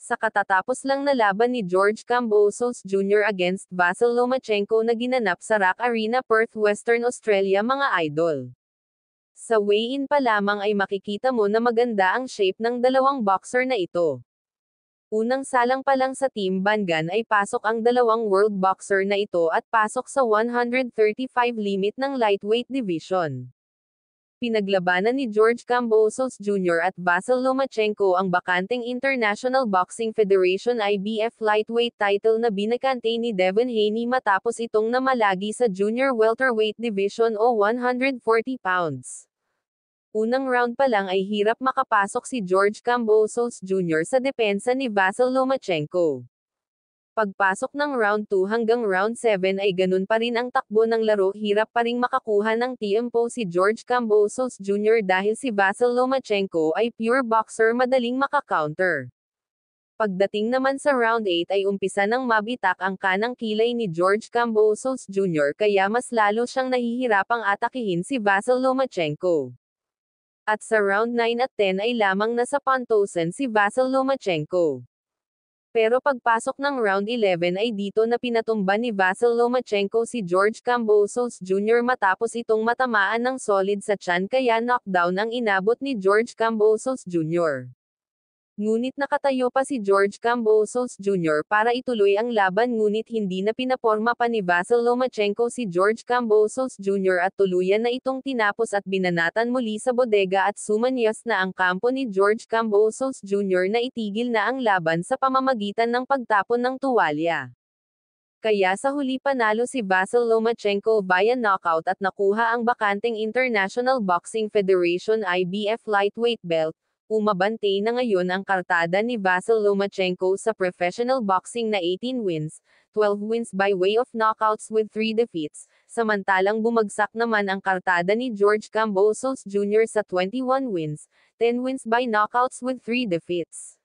Sa katatapos lang na laban ni George Kambosos Jr. against Vasyl Lomachenko na ginanap sa Rock Arena, Perth, Western Australia, mga idol. Sa weigh-in pa lamang ay makikita mo na maganda ang shape ng dalawang boxer na ito. Unang salang pa lang sa Team Bangan ay pasok ang dalawang world boxer na ito at pasok sa 135 limit ng lightweight division. Pinaglabanan ni George Kambosos Jr. at Vasyl Lomachenko ang bakanteng International Boxing Federation IBF lightweight title na binakante ni Devin Haney matapos itong namalagi sa junior welterweight division o 140 pounds. Unang round pa lang ay hirap makapasok si George Kambosos Jr. sa depensa ni Vasyl Lomachenko. Pagpasok ng round 2 hanggang round 7 ay ganun pa rin ang takbo ng laro, hirap pa ring makakuha ng tempo si George Kambosos Jr. dahil si Vasyl Lomachenko ay pure boxer, madaling makakounter. Pagdating naman sa round 8 ay umpisa ng mabitak ang kanang kilay ni George Kambosos Jr. kaya mas lalo siyang nahihirapang atakihin si Vasyl Lomachenko. At sa round 9 at 10 ay lamang nasa pantosan si Vasyl Lomachenko. Pero pagpasok ng round 11 ay dito na pinatumba ni Vasyl Lomachenko si George Kambosos Jr. matapos itong matamaan ng solid sa tiyan kaya knockdown ang inabot ni George Kambosos Jr. Ngunit nakatayo pa si George Kambosos Jr. para ituloy ang laban, ngunit hindi na pinaporma pa ni Vasyl Lomachenko si George Kambosos Jr. at tuluyan na itong tinapos at binanatan muli sa bodega at sumanyas na ang kampo ni George Kambosos Jr. na itigil na ang laban sa pamamagitan ng pagtapon ng tuwalya. Kaya sa huli panalo si Vasyl Lomachenko via knockout at nakuha ang bakanteng International Boxing Federation IBF lightweight belt. Umabante na ngayon ang kartada ni Vasyl Lomachenko sa professional boxing na 18 wins, 12 wins by way of knockouts with 3 defeats, samantalang bumagsak naman ang kartada ni George Kambosos Jr. sa 21 wins, 10 wins by knockouts with 3 defeats.